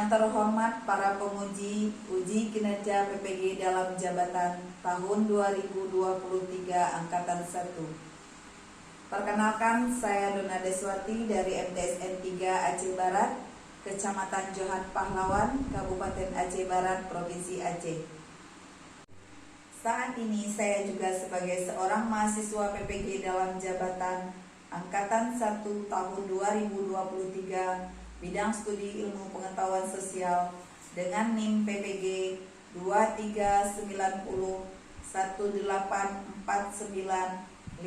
Yang terhormat para penguji uji kinerja PPG dalam jabatan tahun 2023 Angkatan 1. Perkenalkan, saya Dona Deswati dari MTSN 3 Aceh Barat, Kecamatan Johan Pahlawan, Kabupaten Aceh Barat, Provinsi Aceh. Saat ini saya juga sebagai seorang mahasiswa PPG dalam jabatan Angkatan 1 tahun 2023 bidang studi ilmu pengetahuan sosial dengan NIM PPG 239018495062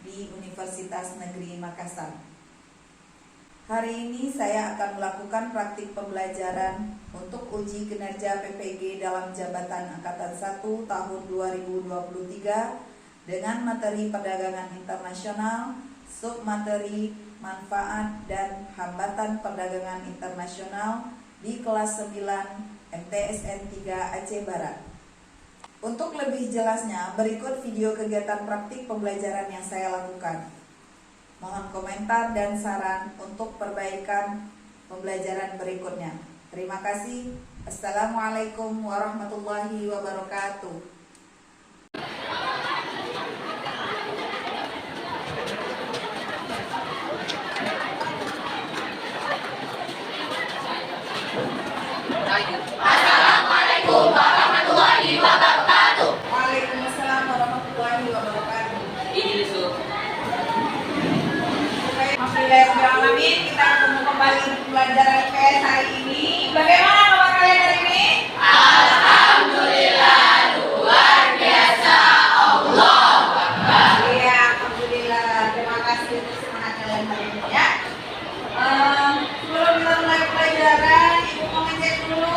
di Universitas Negeri Makassar. Hari ini saya akan melakukan praktik pembelajaran untuk uji kinerja PPG dalam jabatan Angkatan 1 tahun 2023 dengan materi perdagangan internasional, submateri manfaat dan hambatan perdagangan internasional di kelas 9 MTSN 3 Aceh Barat. Untuk lebih jelasnya, berikut video kegiatan praktik pembelajaran yang saya lakukan. Mohon komentar dan saran untuk perbaikan pembelajaran berikutnya. Terima kasih. Assalamualaikum warahmatullahi wabarakatuh. Assalamualaikum warahmatullahi wabarakatuh. Waalaikumsalam warahmatullahi wabarakatuh. Ini Yusuf. Alhamdulillahirrahmanirrahim. Kita ketemu kembali di pembelajaran IPS hari ini. Bagaimana kabar kalian hari ini? Alhamdulillah, luar biasa. Allahu Akbar. Iya, alhamdulillah. Terima kasih untuk semangat kalian hari ini ya. Sebelum kita mulai pelajaran, Ibu mau ngecek dulu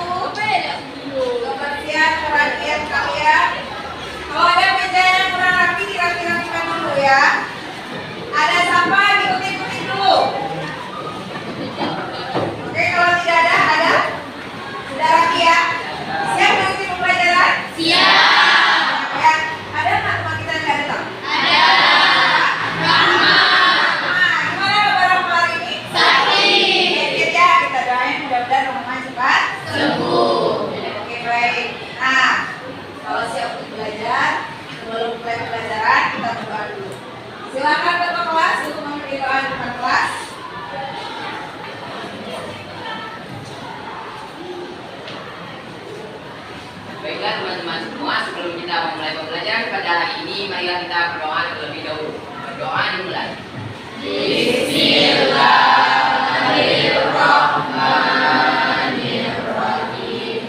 kebersihan perhatian kalian. Kalau ada meja yang kurang rapi, dirapi-rapikan dulu ya. Ada sampah, diikuti-ikuti dulu. Oke, kalau tidak ada? Sudah rapi ya? Siap mengikuti pembelajaran? Siap. Ya. Ada nggak teman kita yang nggak datang? Ada. Nah, gimana kabar hari ini? Sakit. Ya, kita doain mudah-mudahan Rahman cepat Sembuh. Oke, baik. Nah, kalau siap untuk belajar, sebelum mulai pembelajaran kita berdoa dulu. Silakan ketua kelas untuk memberi doa di depan kelas. Baiklah teman-teman semua, sebelum kita memulai pembelajaran pada hari ini, marilah kita berdoa terlebih dahulu. Berdoa dimulai. Bismillahirrahmanirrahim.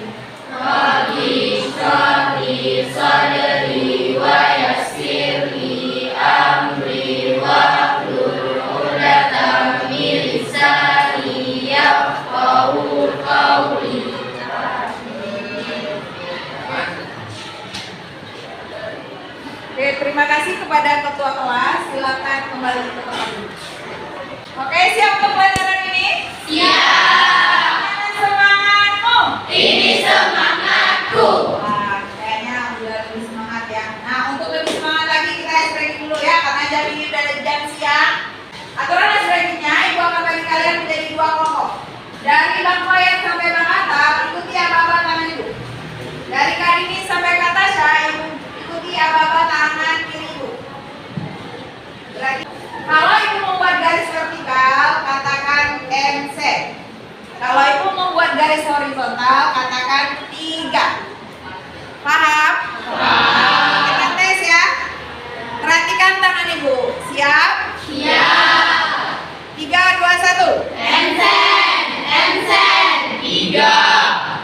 Rabbi shrah li sadri wa yassir li amri wahlul 'uqdatam min lisani yafqahu qawli. Oke, terima kasih kepada ketua kelas. Silakan kembali ke tempat. Oke, siap untuk pelajaran ini? Siap. Mana semangatmu? Ini semangatku. Wah, kayaknya udah lebih semangat ya. Nah, untuk lebih semangat lagi kita ice breaking dulu ya, karena jam ini udah jam siang. Aturan ice breakingnya, Ibu akan bagi kalian menjadi 2 kelompok. Dari Bang Koyen sampai Bang Atta, ikuti aba-aba tangan Ibu. Dari Karini sampai Kak Tasya, Ibu ikuti aba-aba tangan kiri Ibu. Lagi. Kalau Ibu membuat garis vertikal, katakan MC. Kalau Ibu membuat garis horizontal, katakan 3. Paham? Paham. Kita tes ya. Perhatikan tangan Ibu. Siap? Siap. 3, 2, 1. Ensen, ensen. 3.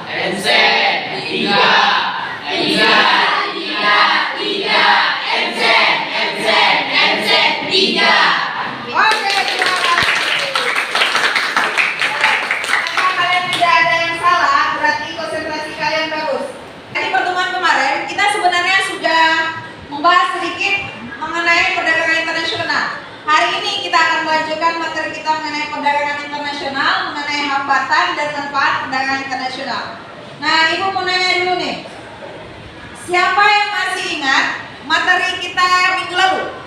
Ensen, 3. 3. 3. Ensen, ensen, ensen. 3. Oke, terima kasih. Karena kalian tidak ada yang salah, berarti konsentrasi kalian bagus. Di pertemuan kemarin, kita sebenarnya sudah membahas sedikit mengenai perdagangan internasional. Hari ini kita akan melanjutkan materi kita mengenai perdagangan internasional, mengenai hambatan dan manfaat perdagangan internasional. Nah, Ibu mau nanya dulu nih. Siapa yang masih ingat materi kita minggu lalu?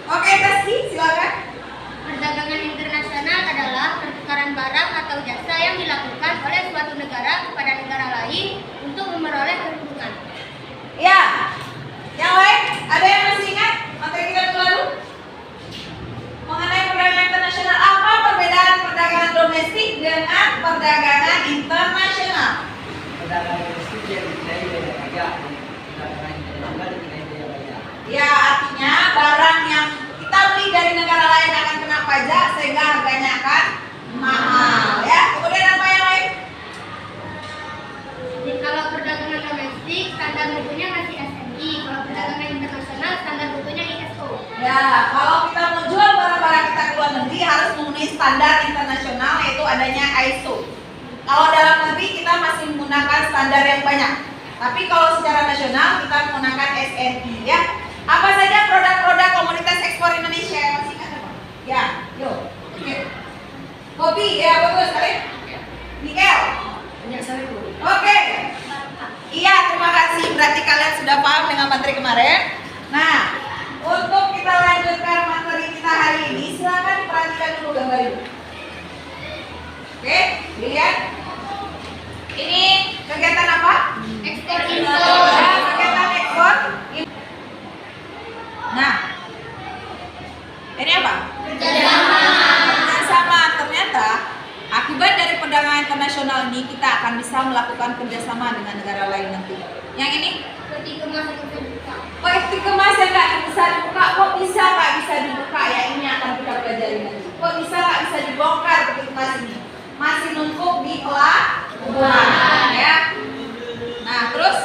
Oke, Taski, silakan. Perdagangan internasional adalah pertukaran barang yang dilakukan oleh suatu negara kepada negara lain untuk memperoleh keuntungan. Ya, yang lain ada yang masih ingat materi kita minggu lalu mengenai perdagangan internasional? Apa perbedaan perdagangan domestik dengan perdagangan internasional? Perdagangan domestik dia dinilai biaya pajak, perdagangan internasional dinilai biaya pajak. Ya, artinya barang yang kita beli dari negara lain akan kena pajak sehingga harganya akan mahal. Ya, kemudian apa yang lain? Jadi kalau perdagangan domestik standar mutunya masih SNI, kalau perdagangan internasional standar mutunya ISO. Ya, kalau kita mau jual barang-barang kita ke luar negeri harus memenuhi standar internasional yaitu adanya ISO. Kalau dalam negeri kita masih menggunakan standar yang banyak. Tapi kalau secara nasional kita menggunakan SNI ya. Apa saja produk-produk komoditas ekspor Indonesia yang masih ingat apa? Ya, yuk. Oke. Kopi ya bagus kali. Nikel. Banyak sekali Bu. Oke. Iya, terima kasih. Berarti kalian sudah paham dengan materi kemarin. Nah, untuk kita lanjutkan materi kita hari ini, silakan perhatikan dulu gambar ini. Oke, dilihat. Ini kegiatan apa? Ekspor Ya, impor. kegiatan ekspor. Nah, ini apa? Kerjasama. Ternyata akibat dari perdagangan internasional ini kita akan bisa melakukan kerjasama dengan negara lain nanti. Yang ini? Peti kemas yang bisa dibuka. Peti kemas yang nggak bisa dibuka. Kok bisa nggak bisa dibuka? Ya ini akan kita pelajari nanti. Kok bisa nggak bisa dibongkar peti kemas ini? Masih numpuk di pelabuhan ya. Nah terus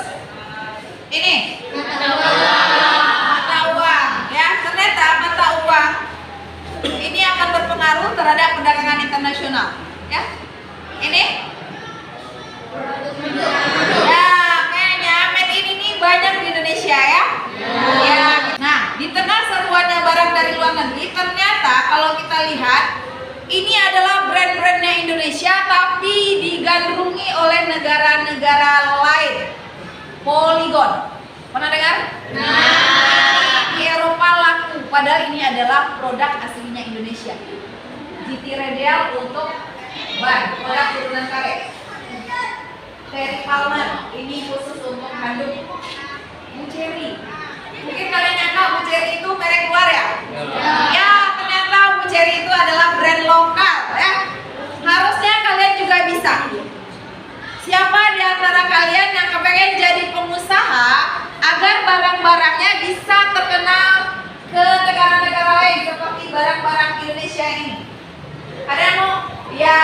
ini mata uang ya. Ternyata mata uang ini akan berpengaruh terhadap perdagangan internasional ya. Ini ya kayaknya made in ini banyak di Indonesia ya. Ya. Nah di tengah seruannya barang dari luar negeri ternyata kalau kita lihat ini adalah brand-brandnya Indonesia tapi digandrungi oleh negara-negara lain. Polygon pernah dengar? Nah, di Eropa laku padahal ini adalah produk aslinya Indonesia. GT Radial untuk ban, produk turunan karet. Terry Palmer ini khusus untuk handuk. Buceri. Mungkin kalian nyangka Buceri itu merek luar ya? Ya, ternyata Buceri itu adalah brand lokal ya. Harusnya kalian juga bisa. Siapa di antara kalian yang kepengen jadi pengusaha agar barang-barangnya bisa terkenal ke negara-negara lain seperti barang-barang Indonesia ini? Ada yang mau? Ya,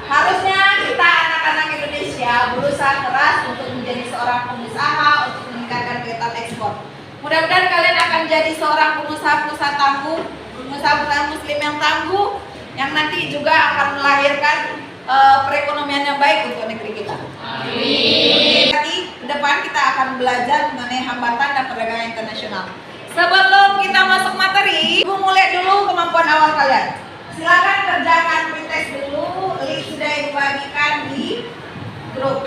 harusnya kita anak-anak Indonesia berusaha keras untuk menjadi seorang pengusaha untuk meningkatkan kegiatan ekspor. Mudah-mudahan kalian akan jadi seorang pengusaha-pengusaha tangguh, pengusaha-pengusaha muslim yang tangguh, yang nanti juga akan melahirkan perekonomian yang baik untuk negeri kita. Amin. Nanti ke depan kita akan belajar mengenai hambatan dan perdagangan internasional. Sebelum kita masuk materi, Ibu mulai dulu kemampuan awal kalian. Silakan kerjakan pretest dulu, link sudah dibagikan di grup.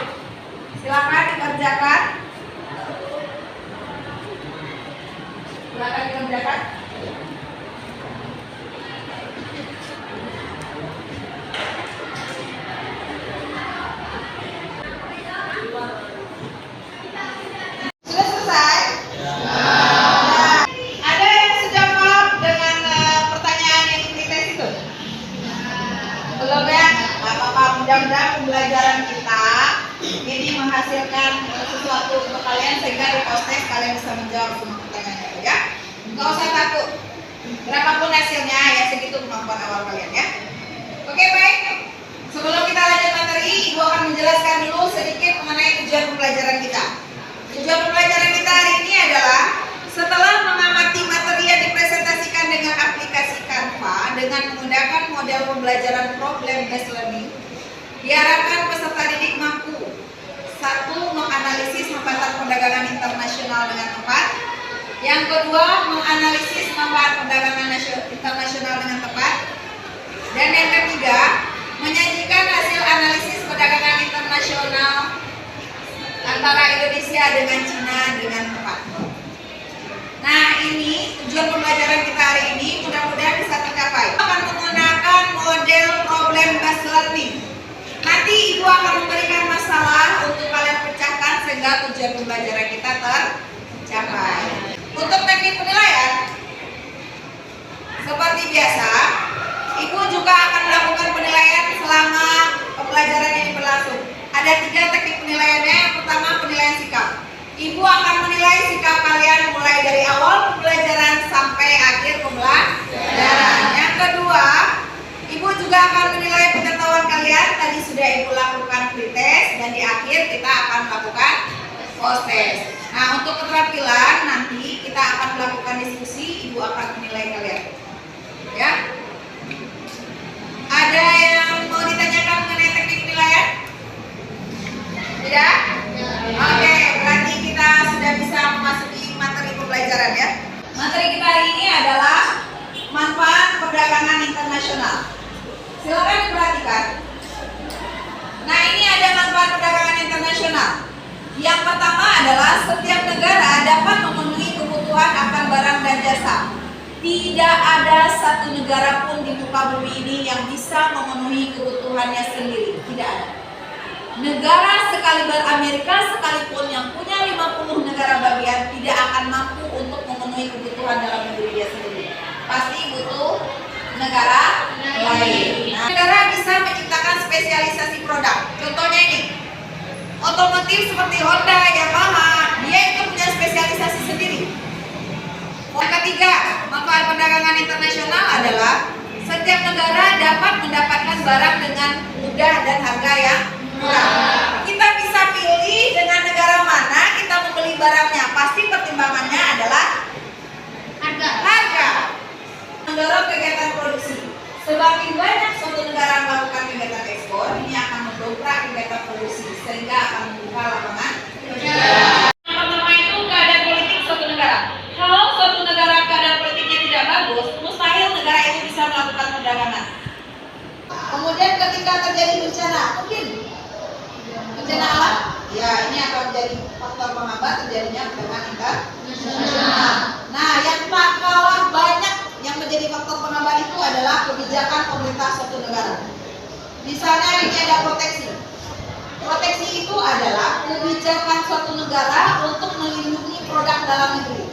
Silakan dikerjakan. Silakan dikerjakan. Sudah selesai? Nah, ada yang sudah paham dengan pertanyaan yang dites itu? Belum ya? Nggak apa-apa, mudah-mudahan pembelajaran kita ini menghasilkan sesuatu untuk kalian sehingga di post-test kalian bisa menjawab semua pertanyaan itu ya. Nggak usah takut. Berapapun hasilnya ya segitu kemampuan awal kalian ya. Oke baik. Sebelum kita lanjut materi, Ibu akan menjelaskan dulu sedikit mengenai tujuan pembelajaran kita. Tujuan pembelajaran kita hari ini adalah setelah mengamati materi yang dipresentasikan dengan aplikasi Canva dengan menggunakan model pembelajaran problem based learning, diharapkan peserta didik mampu: 1. Menganalisis hambatan perdagangan internasional dengan tepat. Yang kedua, menganalisis manfaat perdagangan internasional dengan tepat. Dan yang ketiga, menyajikan hasil analisis perdagangan internasional antara Indonesia dengan Cina dengan tepat. Nah ini tujuan pembelajaran kita hari ini, mudah-mudahan bisa tercapai. Akan menggunakan model problem based learning. Nanti Nanti Ibu akan memberikan masalah untuk kalian pecahkan sehingga tujuan pembelajaran kita tercapai. Untuk teknik penilaian, seperti biasa, Ibu juga akan melakukan penilaian selama pembelajaran ini berlangsung. Ada 3 teknik penilaiannya. Yang pertama, penilaian sikap. Ibu akan menilai sikap kalian mulai dari awal pembelajaran sampai akhir pembelajaran. Yang kedua, Ibu juga akan menilai pengetahuan kalian. Tadi sudah Ibu lakukan pretest dan di akhir kita akan melakukan post-test. Nah, untuk keterampilan nanti kita akan melakukan diskusi. Ibu akan menilai kalian. Ya. Ada yang mau ditanyakan mengenai teknik penilaian? Tidak? Oke, berarti kita sudah bisa memasuki materi pembelajaran ya. Materi kita hari ini adalah manfaat perdagangan internasional. Silakan diperhatikan. Nah, ini ada manfaat perdagangan internasional. Yang pertama adalah setiap negara dapat memenuhi kebutuhan akan barang dan jasa. Tidak ada satu negara pun di muka bumi ini yang bisa memenuhi kebutuhannya sendiri. Tidak ada. Negara sekaliber Amerika sekalipun yang punya 50 negara bagian tidak akan mampu untuk memenuhi kebutuhan dalam negeri dia sendiri. Pasti butuh negara lain. Nah, negara bisa menciptakan spesialisasi produk. Contohnya ini, otomotif seperti Honda, Yamaha, dia itu punya spesialisasi sendiri. Yang ketiga, manfaat perdagangan internasional adalah setiap negara dapat mendapatkan barang dengan mudah dan harga yang murah. Kita bisa pilih dengan negara mana kita membeli barangnya. Pasti pertimbangannya adalah harga. Mendorong kegiatan produksi. Semakin banyak suatu negara melakukan kegiatan ekspor, ini akan mendongkrak kegiatan produksi sehingga akan membuka lapangan kerja. Yang pertama itu keadaan politik suatu negara. Kalau suatu negara keadaan politiknya tidak bagus, mustahil negara itu bisa melakukan perdagangan. Kemudian ketika terjadi bencana, mungkin bencana alam, ya ini akan menjadi faktor penghambat terjadinya perdagangan internasional. Nah, yang tak kalah banyak yang menjadi faktor penghambat itu adalah kebijakan pemerintah suatu negara. Misalnya ini ada proteksi. Proteksi itu adalah kebijakan suatu negara untuk melindungi produk dalam negeri.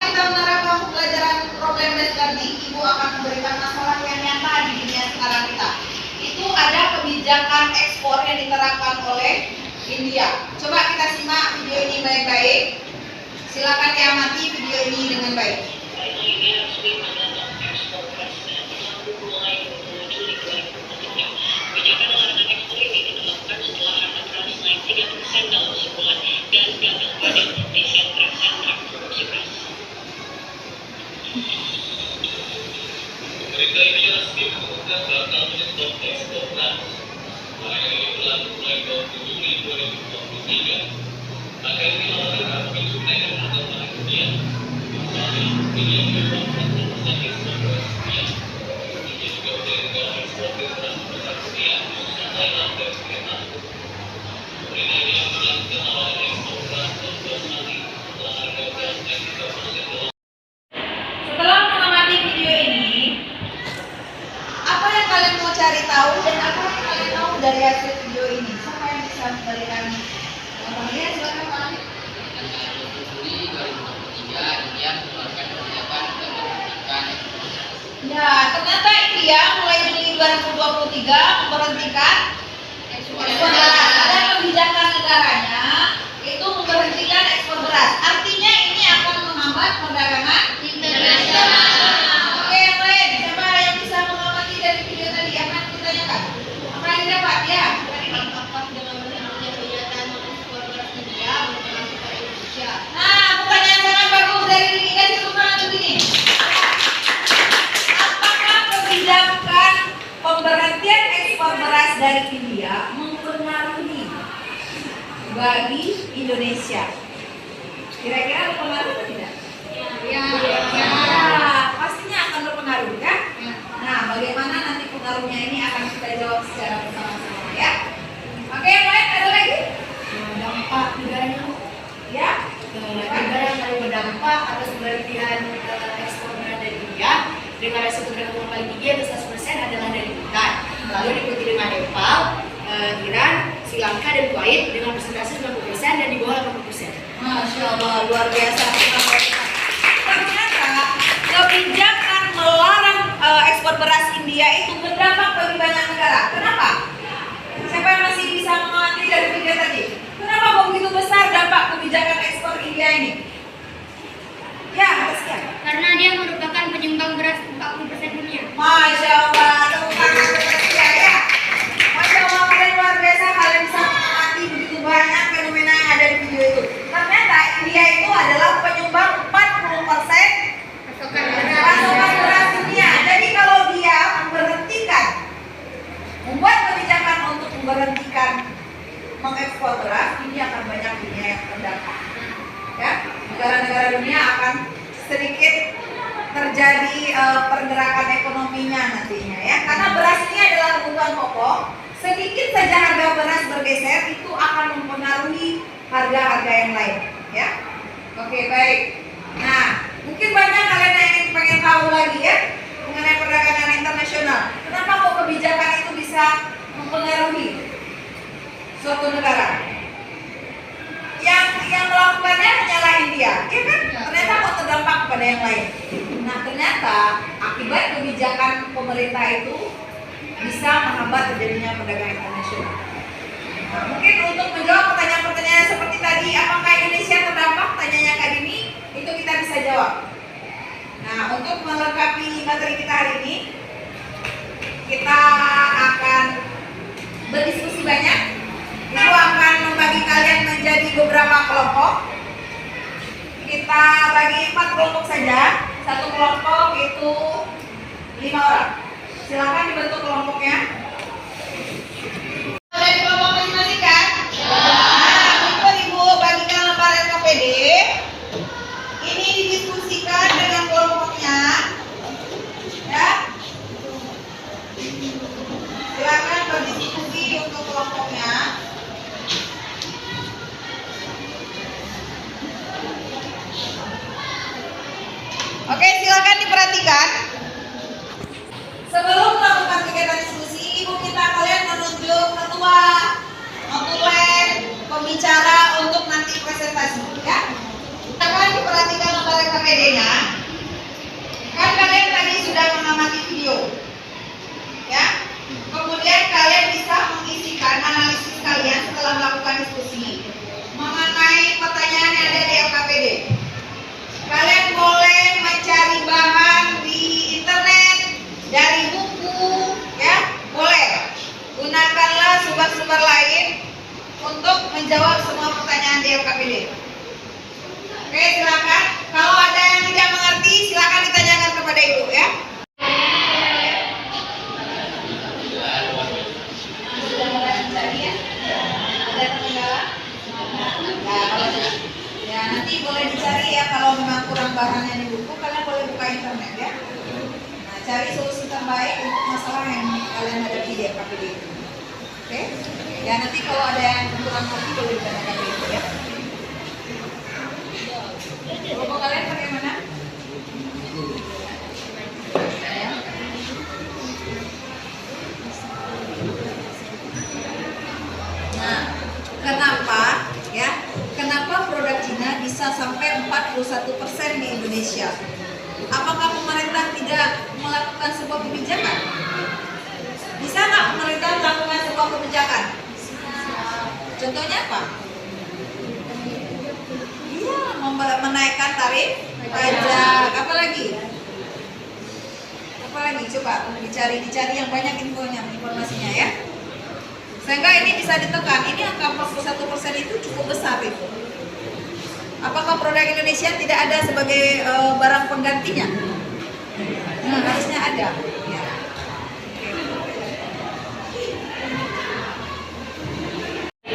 Kita menerapkan pembelajaran problem based learning, Ibu akan memberikan masalah yang nyata di dunia sekarang kita. Itu ada kebijakan ekspor yang diterapkan oleh India. Coba kita simak video ini baik-baik. Silakan diamati video ini dengan baik. Kebijakan larangan ekspor ini ditetapkan setelah harga beras naik 3% dalam sebulan dan gagal panen di sentra-sentra produksi beras. Pemerintah India resmi mengumumkan bakal menyetop ekspor beras. Larangan ini berlaku mulai 20 Juli 2023. Akan dilakukan memicu kenaikan harga bahan dunia. Misalnya, India menyebabkan 40% ekspor beras dunia. India juga menjadi negara ekspor beras terbesar dunia, khususnya Thailand dan Vietnam. Pemerintah India melakukan larangan ekspor beras 12 hari setelah harga beras naik 3% dalam. Setelah mengamati video ini, apa yang kalian mau cari tahu dan apa yang kalian tahu dari hasil video ini? Siapa yang bisa memberikan jawabannya? Silakan Pak Alif. Juli 2023 India mengeluarkan kebijakan untuk menghentikan Ya, ternyata India mulai Juli 2023 memberhentikan ekspor beras. Ada kebijakan negaranya itu memberhentikan ekspor beras. Artinya ini akan menghambat perdagangan internasional. Oke, yang lain, siapa yang bisa mengamati dari video tadi? Apa yang ditanyakan? Apa yang dapat? Ya. Apakah dengan berhentinya kegiatan ekspor beras India berpengaruh pada Indonesia? Nah, pertanyaan sangat bagus dari diri kita di rumah begini. Apakah kebijakan pemberhentian ekspor beras dari India mempengaruhi bagi Indonesia? Kira-kira berpengaruh atau tidak? Ya, pastinya akan berpengaruh kan? Nah, bagaimana nanti pengaruhnya ini akan kita jawab secara bersama-sama ya. Oke, yang lain ada lagi? Dampak negaranya, Ya. negara yang paling berdampak atas pemberhentian ekspor beras dari India dengan resiko perdagangan paling tinggi yaitu 100% adalah dari Bhutan. Lalu diikuti dengan Nepal, Langka dan Kuwait dengan persentase 90% dan di bawah 80%. Masya Allah, luar biasa. Ternyata kebijakan melarang ekspor beras India itu berdampak bagi banyak negara. Kenapa? Siapa yang masih bisa mengerti dari video tadi? Kenapa begitu besar dampak kebijakan ekspor India ini? Ya, sekian. Karena dia merupakan penyumbang beras 40% dunia. Masya Allah, tepuk tangan untuk dia ya. Masya Allah, kalian luar biasa. Kalian bisa mengerti begitu banyak fenomena yang ada di video itu. Ternyata India itu adalah penyumbang 40% pasokan beras dunia. Jadi kalau dia membuat kebijakan untuk memberhentikan mengekspor beras, ini akan banyak dunia yang terdampak. Ya, negara-negara dunia akan sedikit terjadi pergerakan ekonominya nantinya ya, karena beras ini adalah kebutuhan pokok. Sedikit saja harga beras bergeser itu akan mempengaruhi harga-harga yang lain ya. Oke, baik. Nah, mungkin banyak kalian yang pengen tahu lagi ya mengenai perdagangan internasional. Kenapa kok kebijakan itu bisa mempengaruhi suatu negara? Yang melakukannya hanyalah India, ya kan? Ternyata kok terdampak pada yang lain. Nah, ternyata akibat kebijakan pemerintah itu bisa menghambat terjadinya perdagangan internasional. Nah, mungkin untuk menjawab pertanyaan-pertanyaan seperti tadi, apakah Indonesia terdampak? Tanyanya Kak Dini, itu kita bisa jawab. Nah, untuk melengkapi materi kita hari ini, kita akan berdiskusi banyak. Ibu akan membagi kalian menjadi beberapa kelompok. Kita bagi 4 kelompok saja. Satu kelompok itu 5 orang. Silakan dibentuk kelompoknya. Ada di kelompok masing-masing kan? Nah, ibu bagikan lembar LKPD. Ini didiskusikan dengan kelompoknya. Ya. Silakan berdiskusi untuk kelompoknya. Oke, silakan diperhatikan. Sebelum melakukan kegiatan diskusi, ibu minta kalian menunjuk ketua, notulen, pembicara untuk nanti presentasi, ya. Silakan diperhatikan lembar KPD-nya. Kan kalian tadi sudah mengamati video, ya. Kemudian kalian bisa mengisikan analisis kalian setelah melakukan diskusi mengenai pertanyaan yang ada di LKPD. Kalian boleh mencari bahan di internet, dari buku, ya, boleh. Gunakanlah sumber-sumber lain untuk menjawab semua pertanyaan di LKPD. Oke, silakan. Kalau ada yang tidak mengerti, silakan ditanyakan kepada ibu, ya. Sudah mulai mencari ya? Ada kendala? Ya, nanti boleh dicari ya, kalau memang kurang bahannya di buku, kalian boleh buka internet ya. Nah, cari solusi terbaik untuk masalah yang kalian hadapi di LKPD itu. Oke? Ya, nanti kalau ada yang kurang ngerti boleh ditanyakan ke ibu ya. Kelompok kalian bagaimana? Ya. Nah, kenapa produk Cina bisa sampai 41% di Indonesia? Apakah pemerintah tidak melakukan sebuah kebijakan? Bisa nggak pemerintah melakukan sebuah kebijakan? Contohnya apa? Iya, menaikkan tarif pajak. Apa lagi? Coba dicari yang banyak informasinya ya. Sehingga ini bisa ditekan. Ini angka 41% itu cukup besar itu. Apakah produk Indonesia tidak ada sebagai barang penggantinya? Nah, harusnya ada. Ya.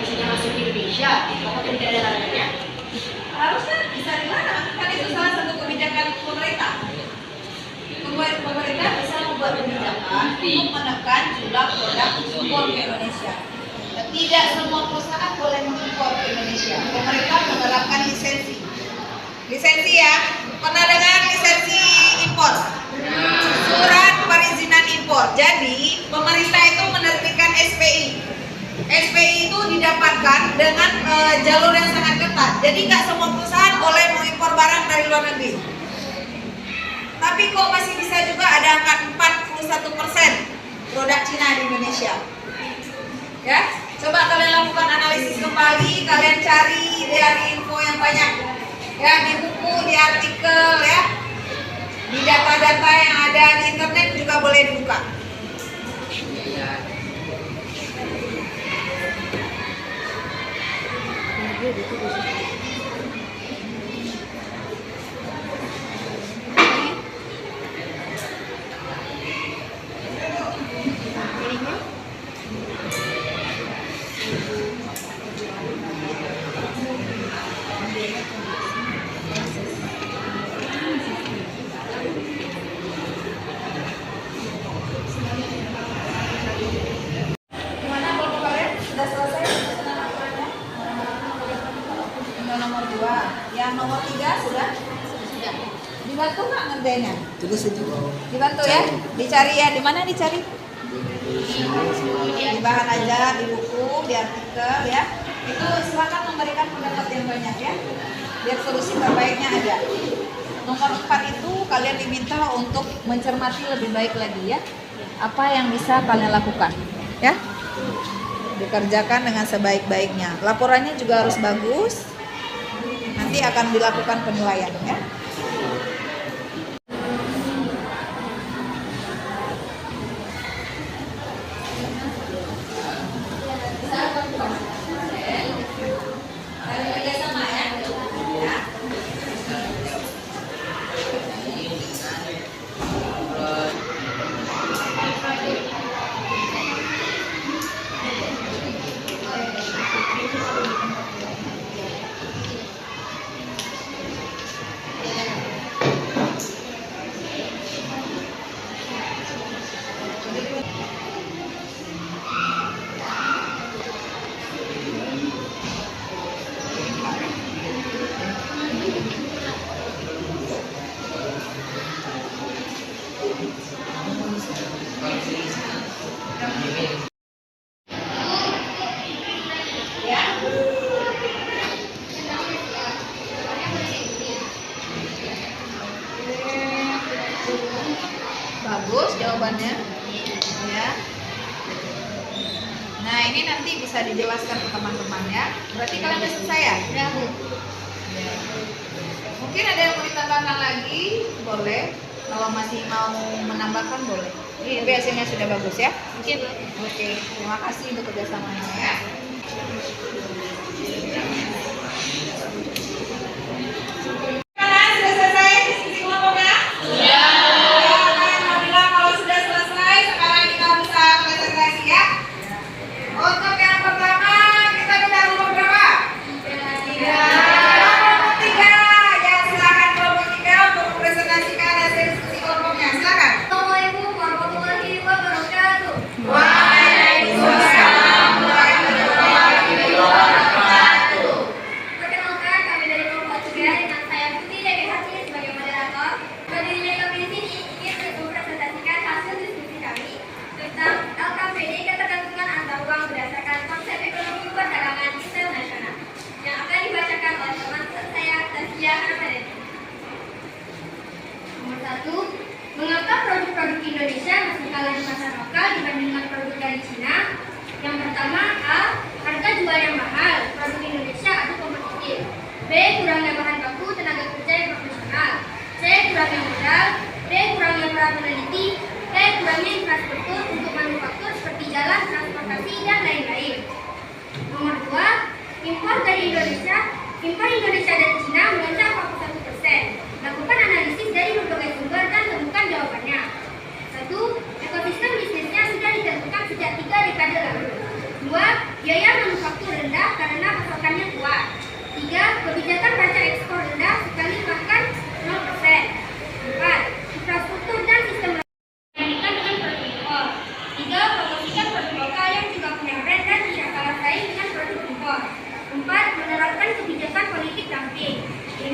Sudah masuk di Indonesia, apakah tidak ada larangannya? Harusnya bisa dilarang. Kan itu salah satu kebijakan pemerintah. Pemerintah bisa membuat kebijakan untuk menekan jumlah produk impor ke Indonesia. Tidak semua perusahaan boleh mengimpor ke Indonesia. Pemerintah menerapkan lisensi. Lisensi ya, pernah dengar lisensi impor? Surat perizinan impor. Jadi pemerintah itu menerbitkan SPI. SPI itu di dengan jalur yang sangat ketat. Jadi nggak semua perusahaan boleh mengimpor barang dari luar negeri. Tapi kok masih bisa juga ada angka 41% produk Cina di Indonesia. Ya, coba kalian lakukan analisis kembali, kalian cari dari info yang banyak. Ya, di buku, di artikel, ya, di data-data yang ada di internet juga boleh dibuka. Gimana kalau kalian sudah selesai pesanan laporannya? Tinggal nomor 2. Yang nomor 3 sudah? Sudah. Dibantu nggak ngerjainnya? Tulis aja. Dibantu ya? Dicari ya? Di mana dicari? Di bahan aja, di buku, di artikel ya. Itu silakan memberikan pendapat yang banyak ya. Biar solusi terbaiknya ada. Nomor 4 itu kalian diminta untuk mencermati lebih baik lagi ya. Apa yang bisa kalian lakukan ya? Dikerjakan dengan sebaik-baiknya. Laporannya juga harus bagus. Nanti akan dilakukan penilaian ya. Bagus jawabannya ya. Nah ini nanti bisa dijelaskan ke teman-teman ya. Berarti kalian udah selesai ya? Ya, Bu. Mungkin ada yang mau ditambahkan lagi, boleh. Kalau masih mau menambahkan boleh. Ini hasilnya sudah bagus ya. Oke, Bu. Oke, terima kasih untuk kerjasamanya ya. Sudah selesai diskusi kelompoknya? Sudah. Alhamdulillah kalau sudah selesai, sekarang kita bisa presentasi ya. Untuk yang pertama kita minta nomor berapa? 3. Kelompok 3. Ya silakan kelompok 3 untuk mempresentasikan hasil diskusi kelompoknya. Silakan. Assalamualaikum warahmatullahi wabarakatuh. Waalaikumsalam warahmatullahi wabarakatuh. Perkenalkan, kami dari kelompok 3 dengan saya Putri Dewi Hasri sebagai moderator. Berdirinya kami di sini ingin mempresentasikan hasil diskusi kami tentang LKPD ketergantungan antar uang berdasarkan konsep ekonomi perdagangan internasional yang akan dibacakan oleh teman saya Tasya Armadani. Nomor 1, mengapa produk-produk Indonesia masih kalah di pasar lokal dibandingkan produk dari Cina? Yang pertama, A. Harga jual yang mahal, produk Indonesia adu kompetitif. B. Kurangnya bahan baku tenaga kerja yang profesional. C. Kurangnya modal. D. Kurangnya para peneliti. D. Kurangnya infrastruktur untuk manufaktur seperti jalan, transportasi, dan lain-lain. Nomor 2, impor Indonesia dari Cina melonjak 41%. Lakukan analisis dari berbagai sumber dan temukan jawabannya. 1. Ekosistem bisnisnya sudah ditentukan sejak 3 dekade lalu. 2. Biaya manufaktur rendah karena pasokannya kuat. 3. Kebijakan pajak ekspor rendah sekali bahkan 0%. 4. Infrastruktur dan sistem dibandingkan dengan produk impor. 3. Promosikan produk lokal yang juga punya brand dan tidak kalah saing dengan produk impor. 4. Menerapkan kebijakan politik dumping. 5.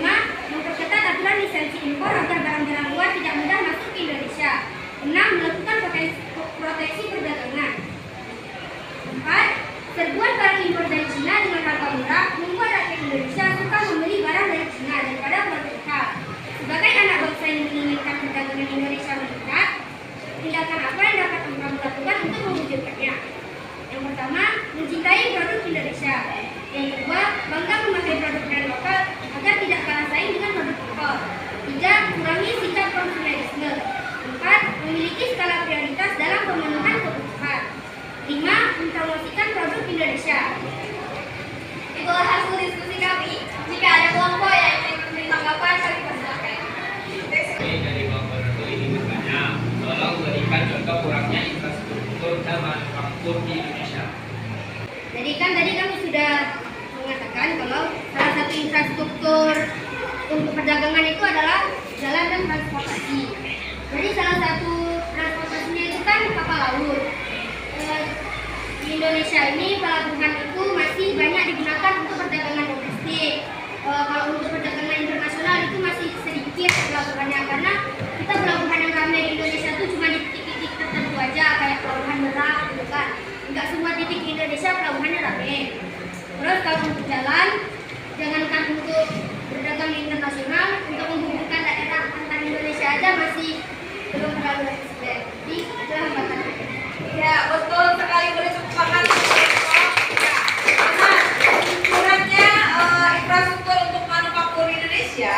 perdagangan itu adalah jalan dan transportasi. Jadi salah satu transportasinya itu kan kapal laut. Di Indonesia ini pelabuhan itu masih banyak digunakan untuk perdagangan domestik. Kalau untuk perdagangan internasional itu masih sedikit pelabuhannya, karena kita pelabuhan yang ramai di Indonesia itu cuma di titik-titik tertentu aja, kayak pelabuhan Merak gitu kan. Enggak semua titik di Indonesia pelabuhannya ramai. Terus kalau untuk jalan, jangankan untuk berdagang internasional, untuk menghubungkan daerah antar Indonesia aja masih belum terlalu efisien. Jadi itulah hambatannya. Ya, betul sekali, boleh tepuk tangan. Ya, benar. Kurangnya infrastruktur untuk manufaktur Indonesia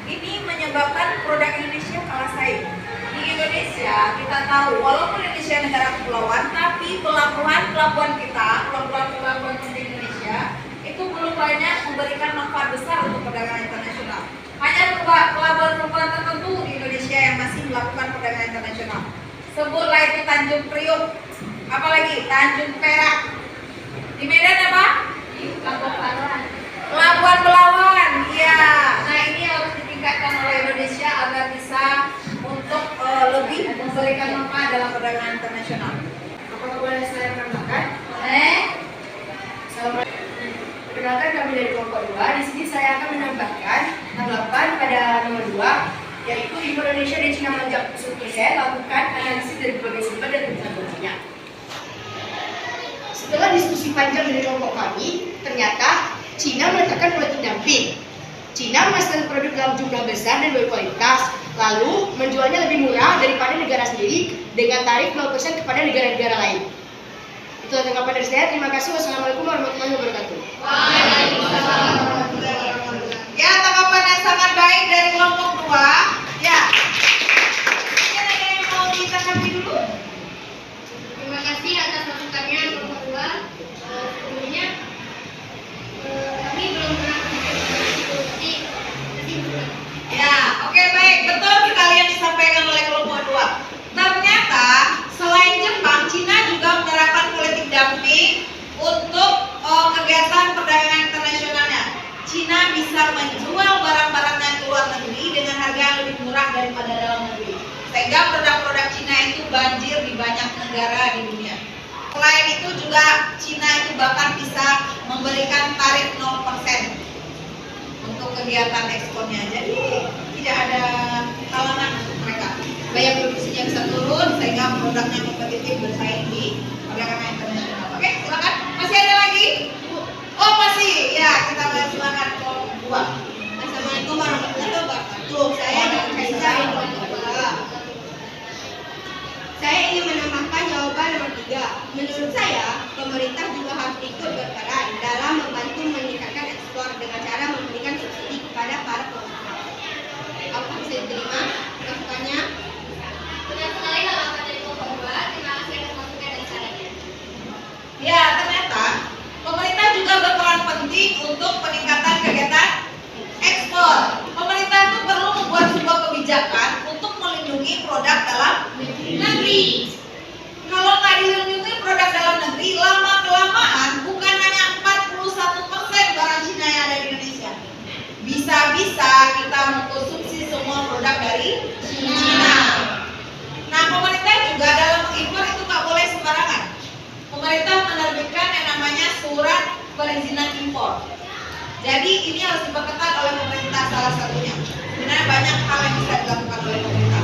ini menyebabkan produk Indonesia kalah saing. Di Indonesia kita tahu, walaupun Indonesia negara kepulauan, tapi pelabuhan kita, pelabuhan penting Indonesia itu belum banyak memberikan manfaat besar untuk perdagangan internasional. Hanya pelabuhan tertentu di Indonesia yang masih melakukan perdagangan internasional. Sebutlah itu Tanjung Priok, apalagi Tanjung Perak. Di Medan apa? Labuan Belawan. Labuan Belawan, iya. Nah ini harus ditingkatkan oleh Indonesia agar bisa untuk lebih memberikan manfaat dalam perdagangan internasional. Apakah boleh saya menambahkan? Boleh. Perkenalkan kami dari kelompok 2. Di sini saya akan menambahkan tanggapan pada nomor 2, yaitu Indonesia dan Cina melonjak 10%, lakukan analisis dari berbagai sumber dan metodologinya. Setelah diskusi panjang dari kelompok kami, ternyata Cina meletakkan politik dumping. Cina memasarkan produk dalam jumlah besar dan berkualitas, lalu menjualnya lebih murah daripada negara sendiri dengan tarif 0% kepada negara-negara lain. Itulah tanggapan dari saya. Terima kasih. Wassalamualaikum warahmatullahi wabarakatuh. Ya, tanggapan yang sangat baik dari kelompok 2. Ya. Mungkin ada yang mau ditanggapi dulu? Terima kasih atas masukannya kelompok 2. Sebelumnya kami belum pernah diskusi. Ya, oke baik, betul sekali yang disampaikan oleh kelompok 2. Ternyata selain Jepang, Cina juga menerapkan politik dumping untuk kegiatan perdagangan internasionalnya. Cina bisa menjual barang-barangnya ke luar negeri dengan harga yang lebih murah daripada dalam negeri, sehingga produk-produk Cina itu banjir di banyak negara di dunia. Selain itu juga Cina itu bahkan bisa memberikan tarif 0% untuk kegiatan ekspornya. Jadi tidak ada halangan untuk mereka. Biaya produksinya bisa turun sehingga produknya kompetitif bersaing di perdagangan internasional. Oke, silakan. Masih ada lagi? Oh masih. Ya, kita silakan kelompok 2. Assalamualaikum warahmatullahi wabarakatuh. Saya Dr. Kaisa dari kelompok 2. Saya ingin menambahkan jawaban nomor 3. Menurut saya, pemerintah juga harus ikut berperan dalam membantu meningkatkan ekspor dengan cara memberikan subsidi kepada para pengusaha. Apa bisa diterima masukannya? Benar sekali tanggapan dari kelompok 2. Terima kasih atas masukan dan sarannya. Ya, ternyata pemerintah juga berperan penting untuk peningkatan kegiatan ekspor. Pemerintah itu perlu membuat sebuah kebijakan untuk melindungi produk dalam negeri. Kalau nggak dilindungi produk dalam negeri, lama-kelamaan bukan hanya 41% barang Cina yang ada di Indonesia. Bisa-bisa kita mengkonsumsi semua produk dari Cina. Nah, pemerintah juga dalam mengimpor itu nggak boleh sembarangan. Pemerintah menerbitkan yang namanya surat perizinan impor. Jadi ini harus diperketat oleh pemerintah salah satunya. Sebenarnya banyak hal yang bisa dilakukan oleh pemerintah.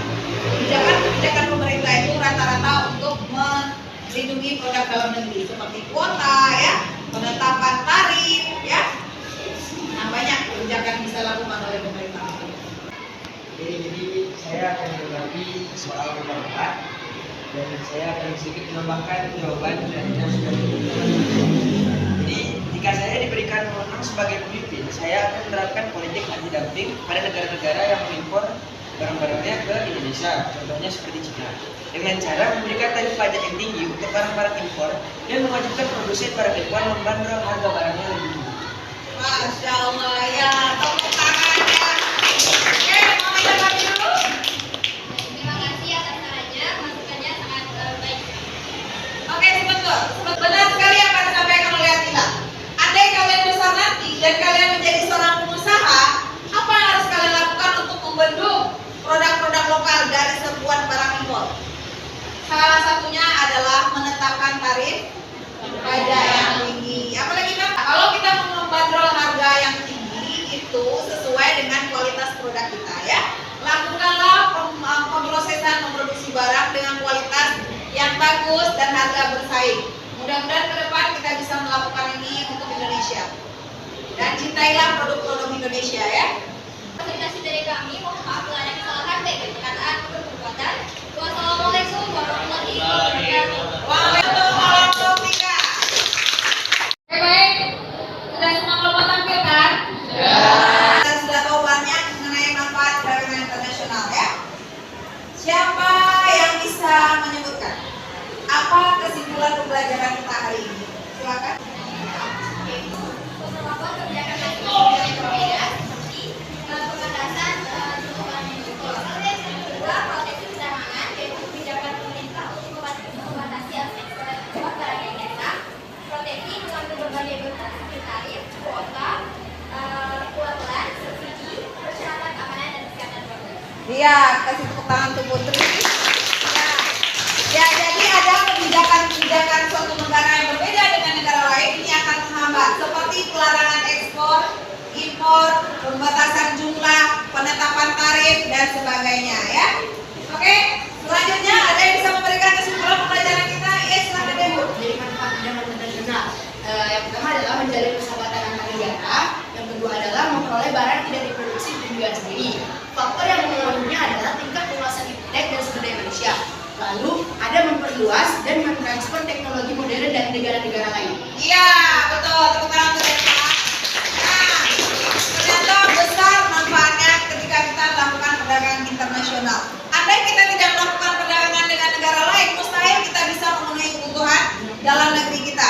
Kebijakan pemerintah itu rata-rata untuk melindungi produk dalam negeri seperti kuota, ya, penetapan tarif, ya. Nah, banyak kebijakan bisa dilakukan oleh pemerintah. Jadi saya akan berbagi soal kebangsaan dan saya akan sedikit menambahkan jawaban dari yang sudah diberikan. Jadi jika saya diberikan wewenang sebagai pemimpin, saya akan menerapkan politik anti dumping pada negara-negara yang mengimpor barang-barangnya ke Indonesia, contohnya seperti Cina, dengan cara memberikan tarif pajak yang tinggi untuk barang-barang impor dan mewajibkan produsen barang impor membandrol harga barangnya lebih tinggi. Masya Allah, ya, tepuk tangan ya. Oke, mau ditanggapi dulu? Terima kasih atas sarannya, masukannya sangat baik. Oke, betul. Benar sekali apa yang disampaikan oleh Atila. Andai kalian besar nanti dan kalian menjadi seorang pengusaha, apa yang harus kalian lakukan? dengan kualitas produk kita ya. Lakukanlah pemrosesan memproduksi barang dengan kualitas yang bagus dan harga bersaing. Mudah-mudahan ke depan kita bisa melakukan ini untuk Indonesia. Dan cintailah produk-produk Indonesia ya. Fasilitasi dari kami, mohon maaf bila ada kesalahan baik dari perkataan maupun perbuatan. Wassalamualaikum warahmatullahi wabarakatuh. Waalaikumsalam warahmatullahi wabarakatuh. Oke, baik. Sudah semua kelompok tampil kan? Kita sudah tahu banyak mengenai manfaat perdagangan internasional ya. Siapa yang bisa menyebutkan apa kesimpulan pembelajaran kita hari ini? Silakan. Yaitu beberapa kebijakan nasional yang berbeda seperti pembatasan jumlah barang yang impor. Kedua, proteksi perdagangan yaitu kebijakan pemerintah untuk membatasi ekspor barang yang datang. Proteksi mengambil berbagai bentuk seperti tarif, kuota, pelabelan, subsidi, persyaratan keamanan dan kesehatan produk. Iya, kasih tepuk tangan untuk Putri. Ya, jadi ada kebijakan suatu negara yang berbeda dengan negara lain ini akan menghambat seperti pelarangan ekspor, impor, pembatasan jumlah, penetapan tarif dan sebagainya ya. Oke, selanjutnya ada yang bisa memberikan kesimpulan pembelajaran kita? Ya, silakan Debu. Jadi manfaat perdagangan internasional yang pertama adalah menjalin persahabatan antar negara, yang kedua adalah memperoleh barang tidak diproduksi di negara sendiri. Faktor yang mengaruhinya adalah tingkat penguasaan iptek dan sumber daya manusia. Lalu ada memperluas dan mentransfer teknologi modern dari negara-negara lain. Iya, betul. Tepuk tangan untuk Debu. Nah, ternyata besar manfaatnya ketika kita melakukan perdagangan internasional. Andai kita tidak melakukan perdagangan dengan negara lain, mustahil kita bisa memenuhi kebutuhan dalam negeri kita.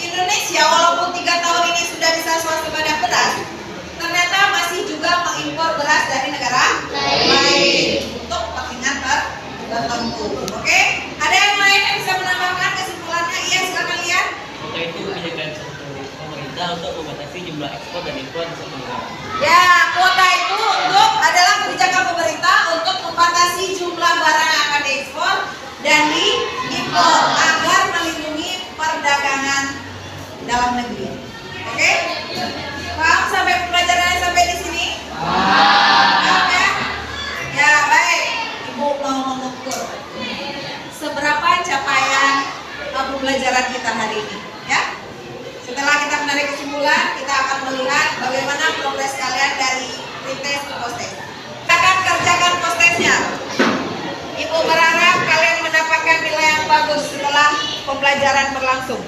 Indonesia walaupun 3 tahun ini sudah bisa swasembada beras, ternyata masih juga mengimpor beras dari negara lain untuk kepentingan tertentu. Oke, ada yang lain yang bisa menambahkan kesimpulannya? Iya, silakan lihat. Kita itu kebijakan pemerintah untuk membatasi jumlah ekspor dan impor di suatu negara. Ya, kuota itu adalah kebijakan pemerintah untuk membatasi jumlah barang yang akan diekspor dan diimpor agar melindungi perdagangan dalam negeri. Oke? Paham sampai pembelajarannya sampai di sini? Paham ya? Ya, baik. Ibu mau mengukur seberapa capaian pembelajaran kita hari ini, ya? Setelah kita menarik kesimpulan, kita akan melihat bagaimana progres kalian dari pretest ke posttest. Kita akan kerjakan posttestnya. Ibu berharap kalian mendapatkan nilai yang bagus setelah pembelajaran berlangsung.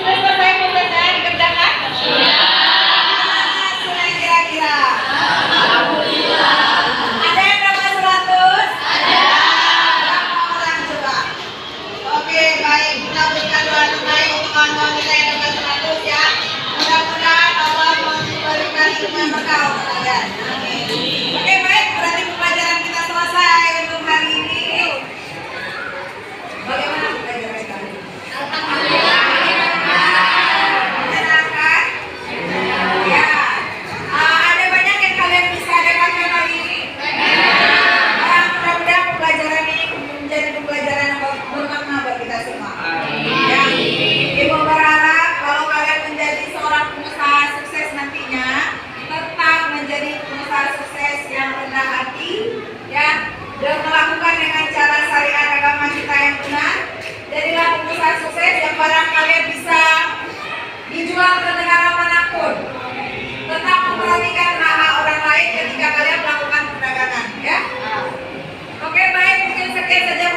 Sudah selesai prosesnya dikerjakan? Sudah kira-kira? Ada yang dapat 100? Berapa orang coba? Oke, baik. Kita berikan doa tunai untuk kawan-kawan kita yang dapat 100 ya. Mudah-mudahan Allah memberikan ilmu yang berkah untuk kalian. Amin. Oke, baik. Berarti pembelajaran kita selesai untuk hari ini. Bagaimana pembelajaran kali ini? Menyenangkan? Ya. Ada banyak yang kalian bisa dapatkan hari ini? Mudah-mudahan pembelajaran ini menjadi pembelajaran yang bermakna buat kita semua. Ya. Ibu berharap kalau kalian menjadi seorang pengusaha sukses nantinya, tetap menjadi pengusaha sukses yang rendah hati, ya, dan melakukan dengan cara syariat agama kita yang benar. Jadilah pengusaha sukses yang barang kalian bisa dijual ke negara manapun. Tetap memperhatikan hak-hak orang lain ketika kalian melakukan perdagangan, ya. Oke, baik, mungkin sekian saja